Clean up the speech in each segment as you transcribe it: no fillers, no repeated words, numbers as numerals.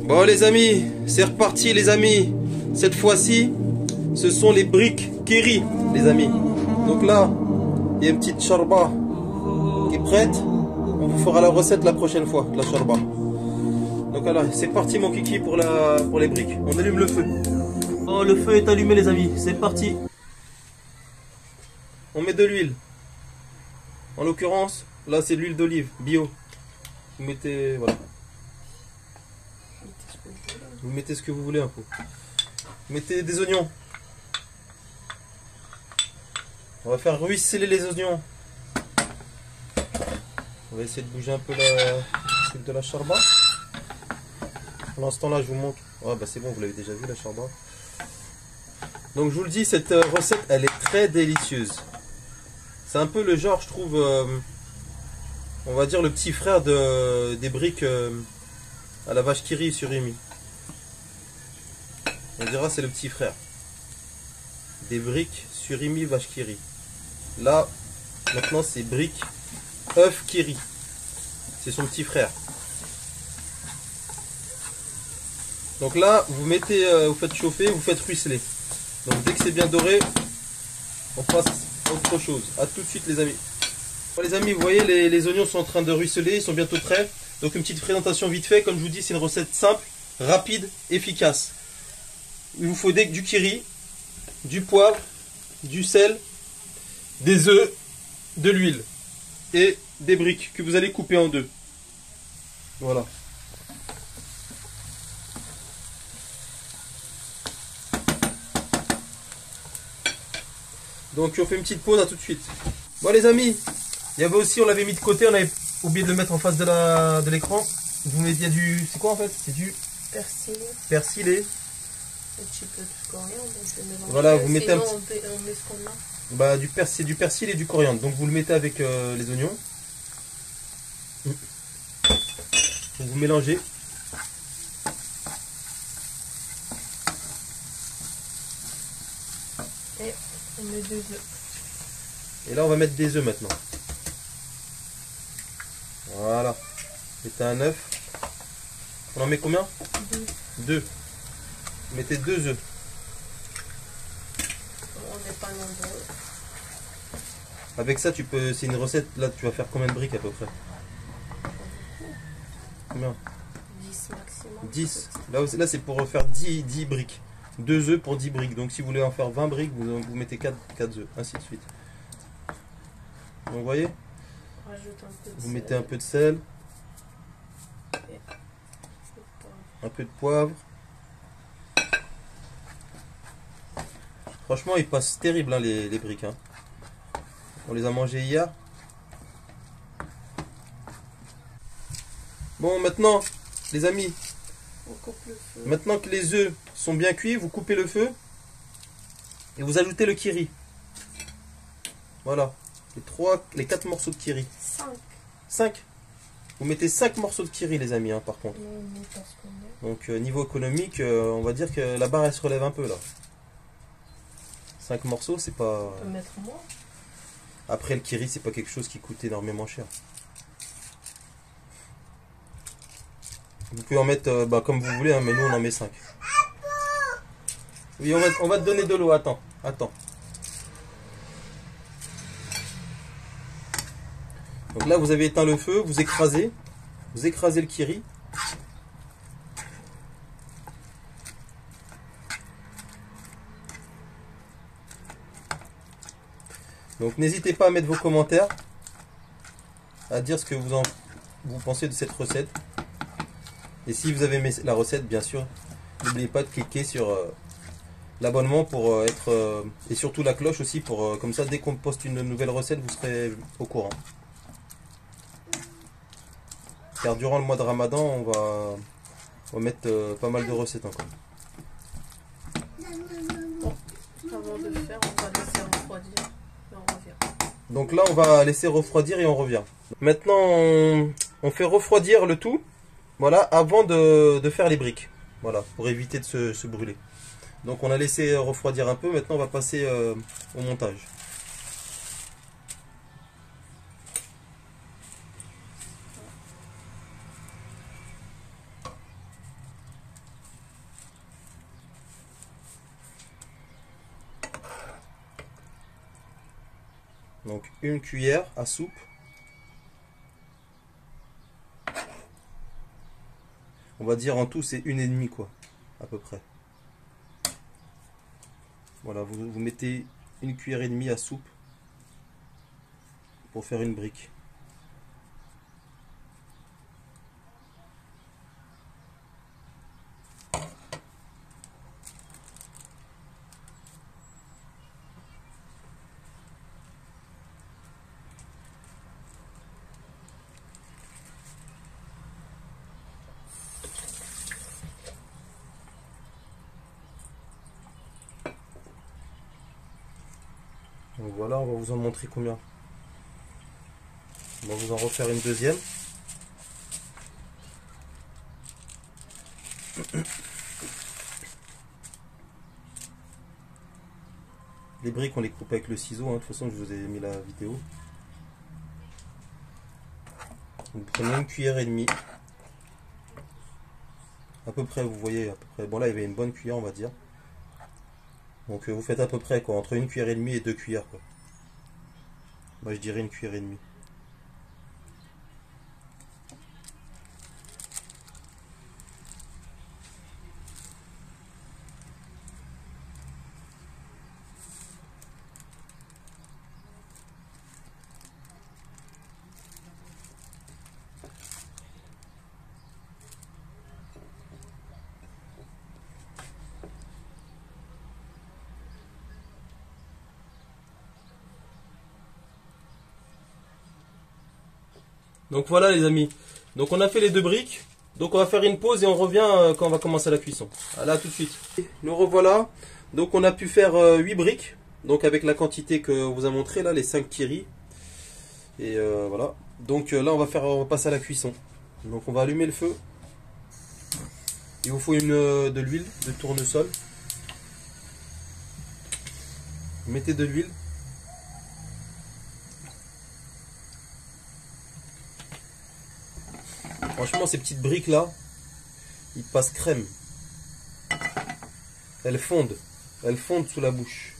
Bon les amis, c'est reparti les amis. Cette fois-ci, ce sont les briques Kéri les amis. Donc là, il y a une petite charba qui est prête. On vous fera la recette la prochaine fois, de la charba. Donc alors, c'est parti mon kiki pour les briques. On allume le feu. Oh, le feu est allumé les amis, c'est parti. On met de l'huile. En l'occurrence, là c'est de l'huile d'olive, bio. Vous mettez, voilà. Vous mettez ce que vous voulez un peu. Vous mettez des oignons. On va faire ruisseler les oignons. On va essayer de bouger un peu l'huile de la charba. Pendant ce temps-là, je vous montre. Ouais, bah c'est bon, vous l'avez déjà vu la charba. Donc je vous le dis, cette recette, elle est très délicieuse. C'est un peu le genre, je trouve, on va dire le petit frère des briques à la vache Kéri surimi. On dira c'est le petit frère des briques surimi vache Kéri. Là, maintenant c'est briques œuf Kéri. C'est son petit frère. Donc là, vous mettez, vous faites chauffer, vous faites ruisseler. Donc dès que c'est bien doré, on passe autre chose. A tout de suite les amis. Bon, les amis, vous voyez les oignons sont en train de ruisseler, ils sont bientôt prêts. Donc une petite présentation vite fait, comme je vous dis, c'est une recette simple, rapide, efficace. Il vous faut du Kéri, du poivre, du sel, des œufs, de l'huile et des briques que vous allez couper en deux. Voilà. Donc on fait une petite pause, à tout de suite. Bon les amis, il y avait aussi, on l'avait mis de côté, on avait oublié de le mettre en face de l'écran. Vous mettez, il y a du, c'est quoi en fait? C'est du persil. Persil et Un petit peu de coriandre. Voilà, vous mettez sinon, un petit... on met ce qu'on a. Bah du persil et du coriandre. Donc vous le mettez avec les oignons. Vous mélangez. Et on met 2 œufs. Et là on va mettre des œufs maintenant. Voilà. Mettez un œuf. On en met combien? 2. 2. Mettez 2 œufs. On n'est pas nombreux. Avec ça tu peux. C'est une recette, là tu vas faire combien de briques à peu près? Combien? 10 maximum. 10. Là c'est pour faire 10 briques. 2 œufs pour 10 briques. Donc si vous voulez en faire 20 briques, vous mettez 4 œufs, ainsi de suite. Donc vous voyez? Rajoute un peu de Vous sel. mettez un peu de sel. Un peu de poivre. Franchement, ils passent terrible hein, les briques. Hein. On les a mangés hier. Bon, maintenant, les amis, On coupe le feu. maintenant que les œufs sont bien cuits, vous coupez le feu et vous ajoutez le Kéri. Voilà, les 4 morceaux de Kéri. 5. 5. Vous mettez 5 morceaux de Kéri, les amis, hein, par contre. On met pas ce qu'on a. Donc, niveau économique, on va dire que la barre, elle se relève un peu, là. 5 morceaux, c'est pas... On peut mettre moins. Après, le Kéri, c'est pas quelque chose qui coûte énormément cher. Vous pouvez en mettre comme vous voulez, hein, mais nous, on en met 5. Oui, on va te donner de l'eau, attends. Donc là, vous avez éteint le feu, vous écrasez le Kéri. Donc n'hésitez pas à mettre vos commentaires, à dire ce que vous pensez de cette recette. Et si vous avez aimé la recette, bien sûr, n'oubliez pas de cliquer sur l'abonnement pour être... et surtout la cloche aussi, pour comme ça, dès qu'on poste une nouvelle recette, vous serez au courant. Car durant le mois de Ramadan, on va mettre pas mal de recettes encore. Avant de faire, on va laisser refroidir. Et on revient. Donc là, on va laisser refroidir et on revient. Maintenant, on fait refroidir le tout, voilà, avant de faire les briques. Voilà, pour éviter de se brûler. Donc on a laissé refroidir un peu, maintenant on va passer au montage. Donc une cuillère à soupe. On va dire en tout c'est 1,5 quoi, à peu près. Voilà, vous mettez 1,5 cuillère à soupe pour faire une brique. Donc voilà, on va vous en montrer combien. On va vous en refaire une deuxième. Les briques, on les coupe avec le ciseau. Hein. De toute façon, je vous ai mis la vidéo. Vous prenez 1,5 cuillère. À peu près, vous voyez, à peu près. Bon, là, il y avait une bonne cuillère, on va dire. Donc, vous faites à peu près, quoi, entre 1,5 cuillère et 2 cuillères, quoi. Moi, je dirais 1,5 cuillère. Donc voilà les amis, donc on a fait les 2 briques, donc on va faire une pause et on revient quand on va commencer la cuisson. À là tout de suite. Nous revoilà, donc on a pu faire 8 briques, donc avec la quantité que on vous a montré là, les 5 kiri. Et voilà, donc là on va passer à la cuisson. Donc on va allumer le feu. Il vous faut de l'huile de tournesol. Vous mettez de l'huile. Franchement, ces petites briques là, ils passent crème. Elles fondent sous la bouche.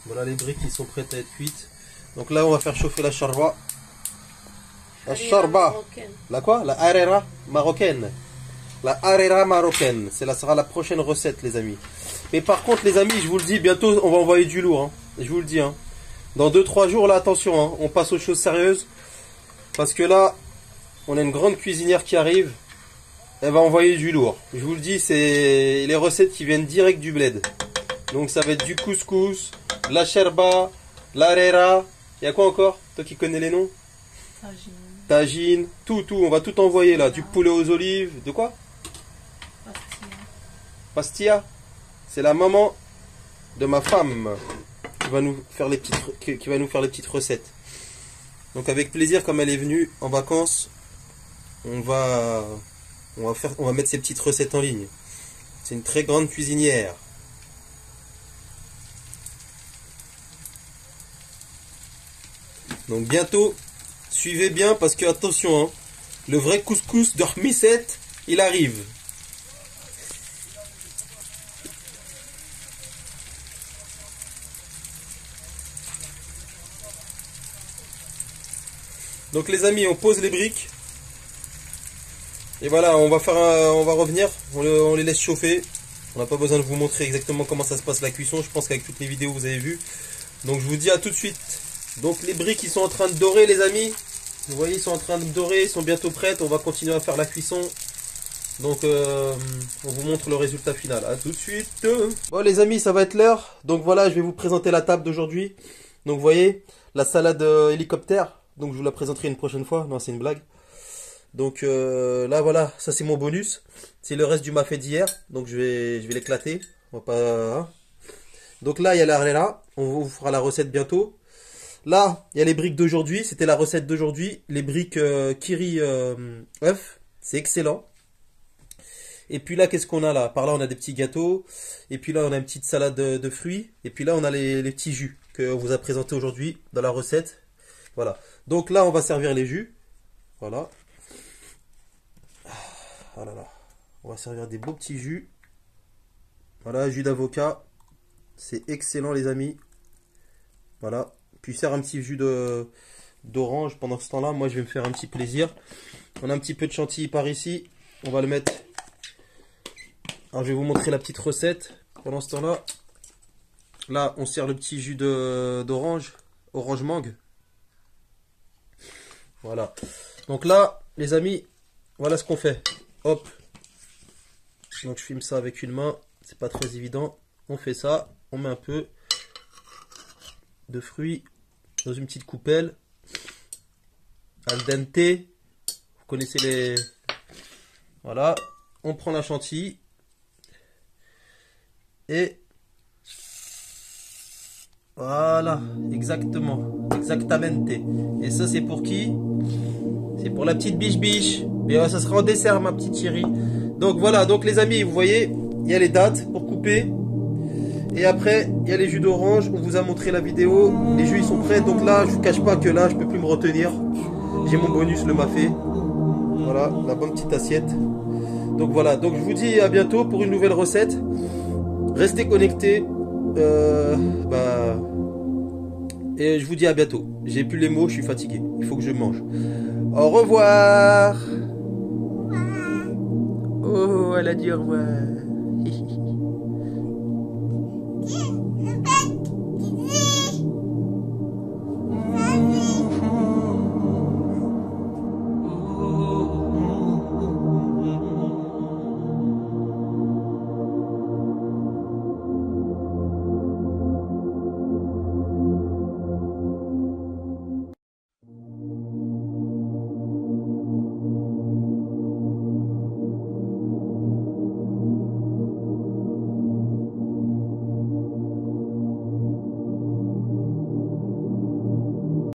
Voilà les briques qui sont prêtes à être cuites. Donc là, on va faire chauffer la charba. La charba. La quoi? La harira marocaine. La harira marocaine. Sera la prochaine recette, les amis. Mais par contre, les amis, je vous le dis, bientôt, on va envoyer du lourd. Hein. Je vous le dis. Hein. Dans 2-3 jours, là, attention, hein, on passe aux choses sérieuses. Parce que là, on a une grande cuisinière qui arrive. Elle va envoyer du lourd. Je vous le dis, c'est les recettes qui viennent direct du bled. Donc ça va être du couscous, la sherba, l'arera. Il y a quoi encore? Toi qui connais les noms? Tagine, tout. On va tout envoyer là. Du poulet aux olives. De quoi? Pastilla. C'est la maman de ma femme qui va nous faire les petites recettes. Donc avec plaisir, comme elle est venue en vacances, on va mettre ces petites recettes en ligne. C'est une très grande cuisinière. Donc bientôt, suivez bien parce que attention, hein, le vrai couscous de Khmisset, il arrive. Donc les amis, on pose les briques. Et voilà, on va revenir, on les laisse chauffer. On n'a pas besoin de vous montrer exactement comment ça se passe la cuisson. Je pense qu'avec toutes les vidéos vous avez vu. Donc je vous dis à tout de suite. Donc les briques ils sont en train de dorer les amis. Vous voyez, ils sont en train de dorer, ils sont bientôt prêtes. On va continuer à faire la cuisson. Donc on vous montre le résultat final. À tout de suite. Bon les amis, ça va être l'heure. Donc voilà, je vais vous présenter la table d'aujourd'hui. Donc vous voyez, la salade hélicoptère. Donc je vous la présenterai une prochaine fois. Non, c'est une blague. Donc là voilà, ça c'est mon bonus. C'est le reste du mafé d'hier. Donc je vais l'éclater. On va pas. Hein. Donc là il y a la on vous fera la recette bientôt. Là il y a les briques d'aujourd'hui. C'était la recette d'aujourd'hui. Les briques kiri œuf. C'est excellent. Et puis là qu'est-ce qu'on a là? Par là on a des petits gâteaux. Et puis là on a une petite salade de fruits. Et puis là on a les petits jus que on vous a présenté aujourd'hui dans la recette. Voilà. Donc là on va servir les jus. Voilà. Oh là là. On va servir des beaux petits jus. Voilà, jus d'avocat. C'est excellent les amis. Voilà. Puis sert un petit jus d'orange pendant ce temps-là. Moi je vais me faire un petit plaisir. On a un petit peu de chantilly par ici. On va le mettre. Alors je vais vous montrer la petite recette. Pendant ce temps-là. Là on sert le petit jus d'orange. Orange mangue. Voilà. Donc là les amis. Voilà ce qu'on fait. Hop. Donc je filme ça avec une main. C'est pas très évident. On fait ça. On met un peu de fruits dans une petite coupelle. Al dente. Vous connaissez les... Voilà. On prend la chantilly. Et... Voilà. Exactement. Exactamente. Et ça c'est pour qui? C'est pour la petite biche-biche. Mais ça sera en dessert ma petite chérie. Donc voilà. Donc les amis, vous voyez, il y a les dattes pour couper. Et après, il y a les jus d'orange. On vous a montré la vidéo. Les jus, ils sont prêts. Donc là, je vous cache pas que là, je peux plus me retenir. J'ai mon bonus, le mafé. Voilà, la bonne petite assiette. Donc voilà. Donc je vous dis à bientôt pour une nouvelle recette. Restez connectés. Et je vous dis à bientôt. J'ai plus les mots, je suis fatigué. Il faut que je mange. Au revoir. Oh, elle a dit au revoir.